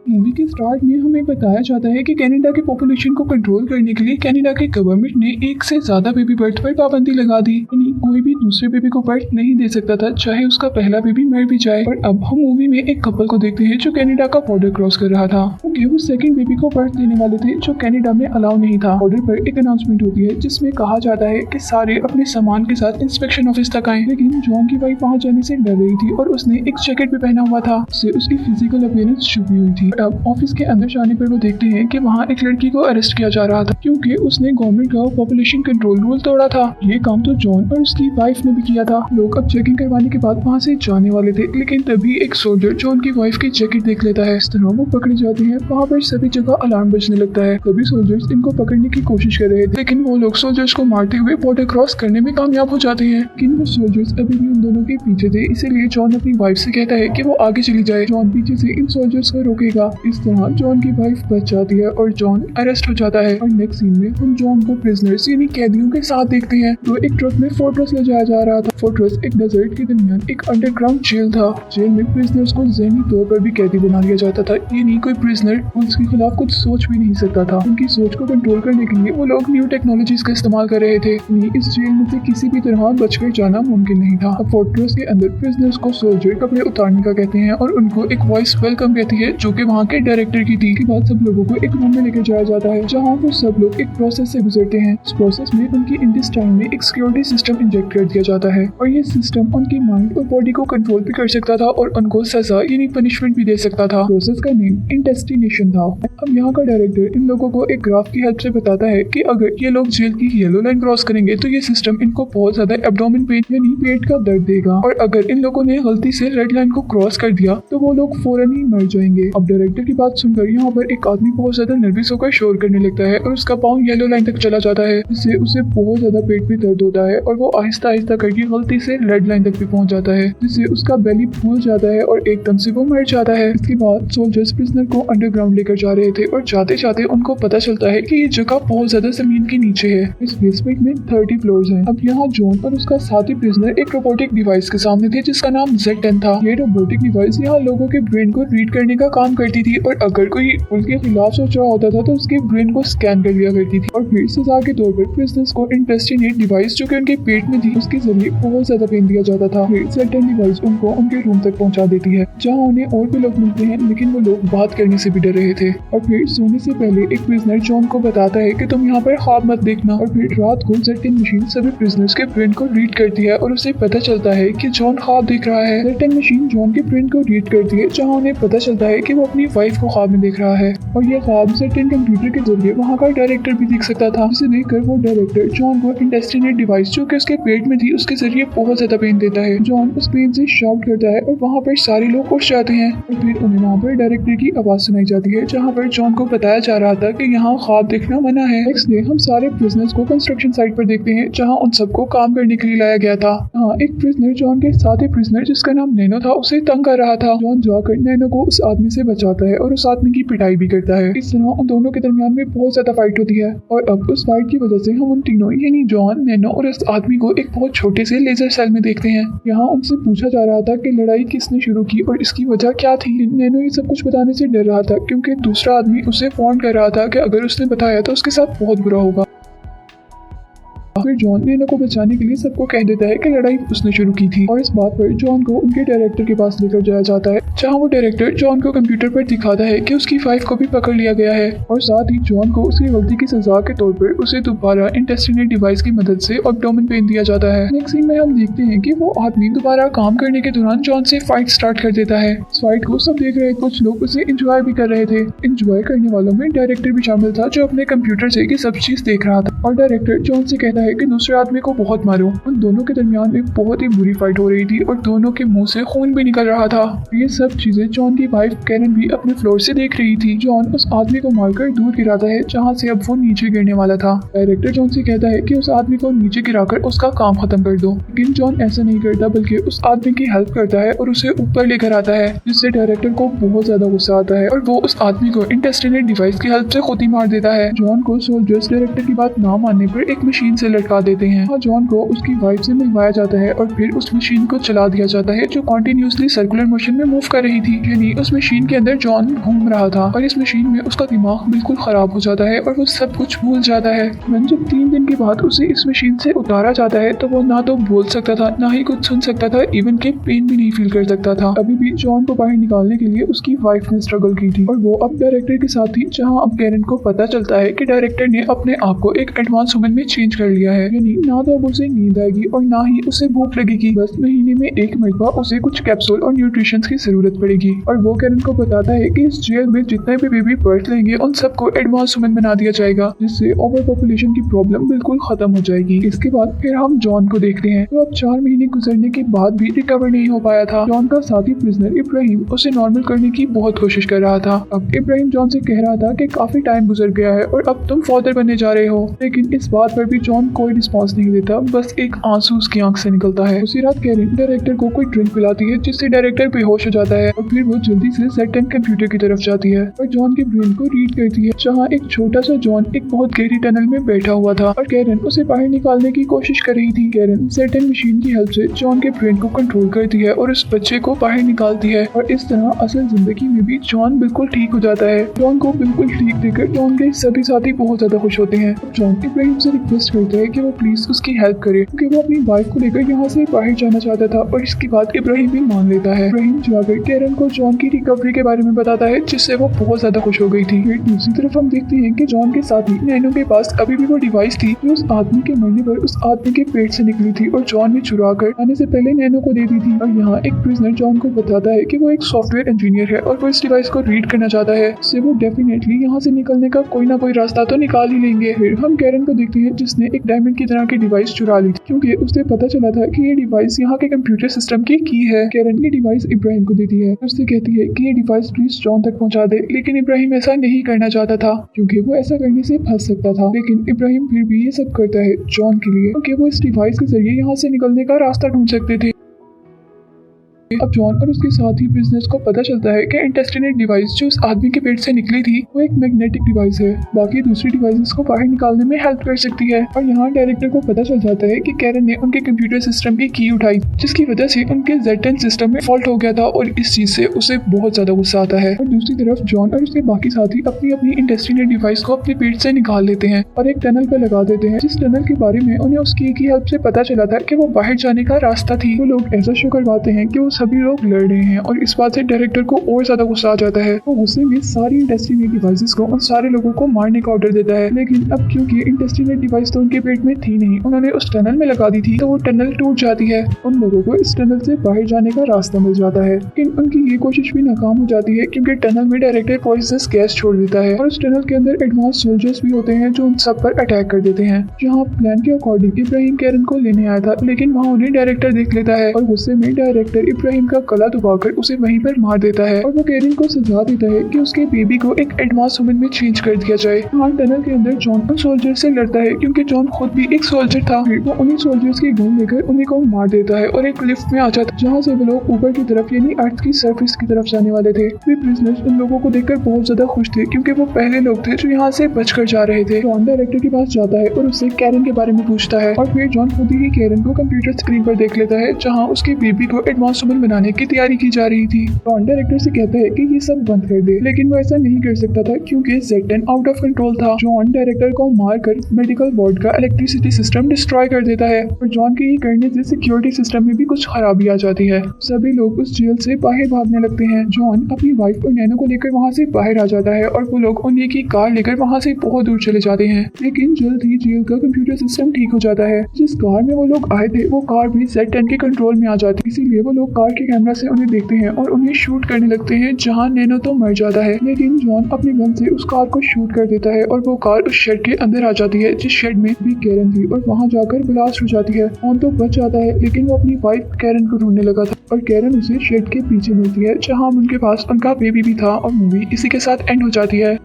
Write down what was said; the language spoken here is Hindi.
मूवी के स्टार्ट में हमें बताया जाता है कि कनाडा की पॉपुलेशन को कंट्रोल करने के लिए कनाडा की गवर्नमेंट ने एक से ज्यादा बेबी बर्थ पर पाबंदी लगा दी। यानी कोई भी दूसरे बेबी को बर्थ नहीं दे सकता था, चाहे उसका पहला बेबी मर भी जाए। पर अब हम मूवी में एक कपल को देखते हैं जो कनाडा का बॉर्डर क्रॉस कर रहा था, क्योंकि वो सेकंड बेबी को बर्थ देने वाले थे जो कनाडा में अलाउ नहीं था। बॉर्डर पर एक अनाउंसमेंट होती है जिसमें कहा जाता है कि सारे अपने सामान के साथ इंस्पेक्शन ऑफिस तक आए। लेकिन जॉन की वाइफ वहाँ जाने से डर रही थी और उसने एक जैकेट भी पहना हुआ था जिससे उसकी फिजिकल अपीयरेंस छुपी हुई थी। अब ऑफिस के अंदर जाने पर वो देखते हैं कि वहाँ एक लड़की को अरेस्ट किया जा रहा था क्योंकि उसने गवर्नमेंट का पॉपुलेशन कंट्रोल रूल तोड़ा था। ये काम तो जॉन और उसकी वाइफ ने भी किया था। लोग अब चेकिंग करवाने के बाद वहाँ से जाने वाले थे, लेकिन तभी एक सोल्जर जॉन की वाइफ की जैकेट देख लेता है। इस तरह वो पकड़ी जाती है। वहाँ पर सभी जगह अलार्म बजने लगता है। तभी सोल्जर्स इनको पकड़ने की कोशिश कर रहे थे, लेकिन वो लोग सोल्जर्स को मारते हुए बॉर्डर क्रॉस करने में कामयाब हो जाते हैं। लेकिन वो सोल्जर्स अभी भी उन दोनों के पीछे थे, इसीलिए जॉन अपनी वाइफ से कहता है कि वो आगे चली जाए। जॉन पीछे से इन सोल्जर्स को रोकेगा। इस तरह जॉन की वाइफ बच जाती है और जॉन अरेस्ट हो जाता है। और नेक्स्ट सीन में हम जॉन को प्रिजनर्स यानी कैदियों के साथ देखते हैं। तो एक ट्रक में फोर्ट्रेस ले जाया जा रहा था। फोर्ट्रेस एक डेजर्ट के दरमियान एक अंडरग्राउंड जेल था। जेल में प्रिजनर्स को ज़हनी तौर पर भी कैदी बना दिया जाता था। यानी कोई प्रिजनर पुलिस के खिलाफ कुछ सोच भी नहीं सकता था। उनकी सोच को कंट्रोल करने के लिए वो लोग न्यू टेक्नोलॉजीज का इस्तेमाल कर रहे थे। इस जेल में से किसी भी तरह बचकर जाना मुमकिन नहीं था। अब फोर्ट्रेस के अंदर प्रिजनर्स को सोल्जर कपड़े उतारने का कहते हैं और उनको एक वॉइस वेलकम कहती है जो कि वहाँ के डायरेक्टर की थी। के बाद सब लोगों को एक रूम में लेकर जाया जाता है जहाँ वो सब लोग एक प्रोसेस से गुजरते हैं। इस प्रोसेस में उनकी इंटेस्टाइन में एक सिक्योरिटी सिस्टम इंजेक्ट कर दिया जाता है और ये सिस्टम उनकी माइंड और बॉडी को कंट्रोल भी कर सकता था और उनको सजा यानी पनिशमेंट भी दे सकता था। प्रोसेस का नेम इंटेस्टिनेशन था। अब यहाँ का डायरेक्टर इन लोगों को एक ग्राफ की हेल्प से बताता है कि अगर ये लोग जेल की येलो लाइन क्रॉस करेंगे तो ये सिस्टम इनको बहुत ज्यादा एब्डोमेन पेन यानी पेट का दर्द देगा, और अगर इन लोगों ने गलती से रेड लाइन को क्रॉस कर दिया तो वो लोग फौरन ही मर जाएंगे। अब डायरेक्टर की बात सुनकर यहाँ पर एक आदमी बहुत ज्यादा नर्वस होकर शोर करने लगता है और उसका पाँव येलो लाइन तक चला जाता है, जिससे उसे बहुत ज्यादा पेट में दर्द होता है और वो आहिस्ता आहिस्ता करके गलती से रेड लाइन तक भी पहुंच जाता है, जिससे उसका बेली फूल जाता है और एकदम से वो मर जाता है। इसके बाद सोल्जर्स प्रिजनर को अंडरग्राउंड लेकर जा रहे थे और जाते जाते उनको पता चलता है कि ये जगह बहुत ज्यादा जमीन के नीचे है। इस बेसमेंट में 30 फ्लोर्स हैं। अब यहाँ जॉन और उसका साथी प्रिजनर एक रोबोटिक डिवाइस के सामने थे जिसका नाम Z10 था। ये रोबोटिक डिवाइस यहाँ लोगों के ब्रेन को रीड करने का काम करती थी और अगर कोई उनके खिलाफ सोच रहा होता था तो उसके ब्रेन को स्कैन कर लिया करती थी। और फिर सजा के तौर पर प्रिजनर्स को इंटेस्टिनेट डिवाइस जो कि उनके पेट में थी उसके जरिए बहुत ज्यादा पेन दिया जाता था। फिर Z10 डिवाइस उनको उनके रूम तक पहुँचा देती है जहाँ उन्हें और भी लोग मिलते हैं, लेकिन वो लोग बात करने से भी डर रहे थे। और फिर सोने से पहले एक प्रिजनर जॉन को बताता है कि तुम यहाँ पर ख्वाब मत देखना। और फिर रात को Z10 मशीन सभी प्रिजनर्स के ब्रेन को रीड करती है और उसे पता चलता है कि जॉन ख्वाब देख रहा है। Z10 मशीन जॉन के ब्रेन को रीड करती है जहाँ उन्हें पता चलता है कि वो अपनी वाइफ को ख्वाब में देख रहा है और ये ख्वाब Z10 कंप्यूटर के जरिए वहाँ का डायरेक्टर भी देख सकता था, जिसे देखकर वो डायरेक्टर जॉन को इंटेस्टिनेट डिवाइस जो कि उसके पेट में थी उसके जरिए बहुत ज्यादा पेन देता है। जॉन उस पेन से शाउट करता है और वहाँ पर सारे लोग उठ जाते हैं और फिर उन्हें वहाँ पर डायरेक्टर की आवाज सुनाई जाती है जहाँ पर जॉन को बताया जा रहा था कि यहाँ ख्वाब देखना मना है। नेक्स्ट डे हम सारे प्रिजनर्स को कंस्ट्रक्शन साइट पर देखते हैं जहाँ उन सबको काम करने के लिए लाया गया था। एक प्रिजनर जॉन के साथी प्रिजनर जिसका नाम नैनो था उसे तंग कर रहा था। जॉन जाकर नैनो को उस आदमी से बचाता है और उस आदमी की पिटाई भी करता है। इस तरह उन दोनों के दरमियान में बहुत ज्यादा फाइट होती है और अब उस फाइट की वजह से हम उन तीनों यानी जॉन, नैनो और उस आदमी को एक बहुत छोटे से लेजर सेल में देखते हैं। यहाँ उनसे पूछा जा रहा था कि लड़ाई किसने शुरू की और इसकी वजह क्या थी। नैनो ये सब कुछ बताने से डर रहा था क्योंकि दूसरा आदमी उसे वार्न कर रहा था कि अगर उसने बताया तो उसके साथ बहुत बुरा होगा। फिर जॉन नैनो को बचाने के लिए सबको कह देता है कि लड़ाई उसने शुरू की थी और इस बात पर जॉन को उनके डायरेक्टर के पास लेकर जाया जाता है जहाँ वो डायरेक्टर जॉन को कंप्यूटर पर दिखाता है कि उसकी वाइफ को भी पकड़ लिया गया है और साथ ही जॉन को उसकी गलती की सजा के तौर पर उसे दोबारा इंटेस्टिनेट डिवाइस की मदद से एब्डोमेन पेन दिया जाता है। नेक्स्ट सीन में हम देखते हैं कि वो आदमी दोबारा काम करने के दौरान जॉन से फाइट स्टार्ट कर देता है। इस फाइट को सब देख रहे कुछ लोग उसे एंजॉय भी कर रहे थे। एंजॉय करने वालों में डायरेक्टर भी शामिल था जो अपने कंप्यूटर से ये सब चीज देख रहा था और डायरेक्टर जॉन से कहता है कि दूसरे आदमी को बहुत मारो। उन दोनों के दरमियान एक बहुत ही बुरी फाइट हो रही थी और दोनों के मुंह से खून भी निकल रहा था। ये सब चीजें जॉन की वाइफ कैरन भी अपने फ्लोर से देख रही थी। जॉन उस आदमी को मारकर दूर गिराता है जहाँ से अब वो नीचे गिरने वाला था। डायरेक्टर जॉन से कहता है कि उस आदमी को नीचे गिराकर उसका काम खत्म कर दो, लेकिन जॉन ऐसा नहीं करता बल्कि उस आदमी की हेल्प करता है और उसे ऊपर लेकर आता है, जिससे डायरेक्टर को बहुत ज्यादा गुस्सा आता है और वो उस आदमी को इंटेस्टिनेट डिवाइस की हेल्प से खुद ही मार देता है। जॉन को सोल्जर्स डायरेक्टर की बात ना मानने पर एक मशीन से लटका देते हैं और जॉन को उसकी वाइफ से मिलवाया जाता है और फिर उस मशीन को चला दिया जाता है जो कॉन्टिन्यूसली सर्कुलर मोशन में मूव कर रही थी। यानी उस मशीन के अंदर जॉन घूम रहा था और इस मशीन में उसका दिमाग बिल्कुल खराब हो जाता है और वो सब कुछ भूल जाता है। जब 3 दिन के बाद उसे इस मशीन से उतारा जाता है तो वो ना तो बोल सकता था, ना ही कुछ सुन सकता था, इवन के पेन भी नहीं फील कर सकता था। अभी भी जॉन को बाहर निकालने के लिए उसकी वाइफ ने स्ट्रगल की थी और वो अब डायरेक्टर के साथ थी, जहाँ अब कैरन को पता चलता है कि डायरेक्टर ने अपने आप को एक एडवांस वुमन में चेंज कर लिया है। यानी ना तो अब उसे नींद आएगी और ना ही उसे भूख लगेगी, बस महीने में 1 मरतबा उसे कुछ कैप्सूल और न्यूट्रिशन की जरूरत पड़ेगी। और वो कैरन को बताता है कि इस जेल में जितने भी बेबी बर्थ लेंगे उन सबको एडवांस वुमन बना दिया जाएगा, जिससे ओवर पॉपुलेशन की प्रॉब्लम बिल्कुल खत्म हो जाएगी। इसके बाद फिर हम जॉन को देखते हैं तो अब 4 महीने गुजरने के बाद भी रिकवर नहीं हो पाया था। जॉन का साथी प्रिजनर इब्राहिम उसे नॉर्मल करने की बहुत कोशिश कर रहा था। अब इब्राहिम जॉन से कह रहा था कि काफी टाइम गुजर गया है और अब तुम फादर बनने जा रहे हो, लेकिन इस बात पर भी जॉन कोई रिस्पॉन्स नहीं देता, बस एक आंसू उसकी आंख से निकलता है। उसी रात कैरन डायरेक्टर को कोई ड्रिंक पिलाती है जिससे डायरेक्टर बेहोश हो जाता है और फिर वो जल्दी से सेट एंड कंप्यूटर की तरफ जाती है और जॉन के ब्रेन को रीड करती है, जहाँ एक छोटा सा जॉन एक बहुत गहरी टनल में बैठा हुआ था और कैरन उसे बाहर निकालने की कोशिश कर रही थी। कैरन सेट एंड मशीन की हेल्प से जॉन के ब्रेन को कंट्रोल करती है और उस बच्चे को बाहर निकालती है और इस तरह असल जिंदगी में भी जॉन बिल्कुल ठीक हो जाता है। जॉन को बिल्कुल ठीक देखकर जॉन के सभी साथी बहुत ज्यादा खुश होते हैं। जॉन इब्राहिम से रिक्वेस्ट करता है कि वो प्लीज उसकी हेल्प करे क्योंकि वो अपनी वाइफ को लेकर यहाँ से बाहर जाना चाहता था और इसकी बात इब्राहिम भी मान लेता है। इब्राहिम जाकर कैरन को जॉन की रिकवरी के बारे में बताता है, जिससे वो बहुत ज्यादा खुश हो गई थी। फिर दूसरी तरफ हम देखते हैं कि जॉन के साथी नैनो के पास अभी भी वो डिवाइस थी जो उस आदमी के मरने पर उस आदमी के पेट से निकली थी और जॉन ने चुरा कर आने से पहले नैनो को दे दी थी। और यहाँ एक प्रिजनर जॉन को बताता है कि वो एक सॉफ्टवेयर इंजीनियर है और वो इस डिवाइस को रीड करना चाहता है, इससे वो डेफिनेटली यहाँ से निकलने का कोई ना कोई रास्ता तो निकाल ही लेंगे। फिर हम कैरन को देखते हैं जिसने एक डायमंड की तरह की डिवाइस चुरा ली थी क्योंकि उसे पता चला था कि ये डिवाइस यहाँ के कंप्यूटर सिस्टम की है। कैरन ये डिवाइस इब्राहिम को देती है, उससे कहती है कि ये डिवाइस प्लीज जॉन तक पहुँचा दे, लेकिन इब्राहिम ऐसा नहीं करना चाहता था क्योंकि वो ऐसा करने से फंस सकता था। लेकिन इब्राहिम फिर भी ये सब करता है जॉन के लिए क्योंकि वो इस डिवाइस के जरिए यहाँ से निकलने का रास्ता ढूंढ सकते थे। अब जॉन और उसके साथी बिजनेस को पता चलता है कि इंटेस्टिनेट डिवाइस जो उस आदमी के पेट से निकली थी वो एक मैग्नेटिक डिवाइस है, बाकी दूसरी डिवाइसेस को बाहर निकालने में हेल्प कर सकती है। और यहाँ डायरेक्टर को पता चल जाता है कि कैरन ने उनके कंप्यूटर सिस्टम की उठाई जिसकी वजह से उनके Z10 सिस्टम में फॉल्ट हो गया था और इस चीज से उसे बहुत ज्यादा गुस्सा आता है। और दूसरी तरफ जॉन और उसके बाकी साथी अपनी अपनी इंटेस्टिनेट डिवाइस को अपने पेट से निकाल लेते हैं और एक टनल पर लगा देते हैं, जिस टनल के बारे में उन्हें उसकी हेल्प से पता चला था कि वो बाहर जाने का रास्ता थी। वो लोग ऐसा शो करवाते हैं कि वो सभी लोग लड़ रहे हैं और इस बात से डायरेक्टर को और ज्यादा गुस्सा आ जाता है। वो गुस्से में सारी इंटेस्टिनेट डिवाइसेस को उन सारे लोगों को मारने का ऑर्डर देता है, लेकिन अब क्योंकि इंटेस्टिनेट डिवाइस तो उनके पेट में थी नहीं, उन्होंने उस टनल में लगा दी थी तो वो टनल टूट जाती है। उन लोगों को इस टनल से बाहर जाने का रास्ता मिल जाता है, लेकिन उनकी ये कोशिश भी नाकाम हो जाती है क्योंकि टनल में डायरेक्टर पॉइजनस गैस छोड़ देता है और उस टनल के अंदर एडवांस सोल्जर्स भी होते हैं जो उन सब पर अटैक कर देते हैं। जहाँ प्लान के अकॉर्डिंग इब्राहिम कैरन को लेने आया था, लेकिन वहाँ उन्हें डायरेक्टर देख लेता है और गुस्से में डायरेक्टर इब्राहिम का गला दबाकर उसे वहीं पर मार देता है और वो कैरन को सजा देता है कि उसके बेबी को एक एडवांस वुमन में चेंज कर दिया जाए। यहाँ टनल के अंदर जॉन उन सोल्जर से लड़ता है क्योंकि जॉन खुद भी एक सोल्जर था। फिर वो उन्हीं सोल्जर्स की गन लेकर उन्हीं को मार देता है और एक लिफ्ट में आ जाता है जहाँ से वो लोग ऊपर की तरफ यानी अर्थ की सरफेस की तरफ जाने वाले थे। वे प्रिजनर्स उन लोगों को देखकर बहुत ज्यादा खुश थे क्योंकि वो पहले लोग थे जो यहाँ से बचकर जा रहे थे। जॉन डायरेक्टर के पास जाता है और उससे कैरन के बारे में पूछता है और फिर जॉन खुद ही कैरन को कंप्यूटर स्क्रीन पर देख लेता है जहाँ उसके बेबी को एडवांस वुमन बनाने की तैयारी की जा रही थी। जॉन डायरेक्टर से कहता है कि ये सब बंद कर दे, लेकिन वो ऐसा नहीं कर सकता था क्योंकि Z10 आउट ऑफ कंट्रोल था। जॉन डायरेक्टर को मारकर मेडिकल वार्ड का इलेक्ट्रिसिटी सिस्टम डिस्ट्रॉय कर देता है और जॉन के ये करने से सिक्योरिटी सिस्टम में भी कुछ खराबी आ जाती है। सभी लोग उस जेल से बाहर भागने लगते हैं। जॉन अपनी वाइफ और नैनो को लेकर वहाँ से बाहर आ जाता है और वो लोग उन्हीं की कार लेकर वहाँ से बहुत दूर चले जाते हैं, लेकिन जल्द ही जेल का कंप्यूटर सिस्टम ठीक हो जाता है। जिस कार में वो लोग आए थे वो कार भी Z10 के कंट्रोल में आ जाती है, इसीलिए वो लोग कार के कैमरा से उन्हें देखते हैं और उन्हें शूट करने लगते हैं जहाँ नैनो तो मर जाता है, लेकिन जॉन अपनी गन से उस कार को शूट कर देता है और वो कार उस शेड के अंदर आ जाती है जिस शेड में भी कैरन थी और वहाँ जाकर ब्लास्ट हो जाती है। जॉन तो बच जाता है लेकिन वो अपनी वाइफ कैरन को ढूंढने लगा था और कैरन उसे शेड के पीछे मिलती है जहाँ उनके पास उनका बेबी भी था और मूवी इसी के साथ एंड हो जाती है।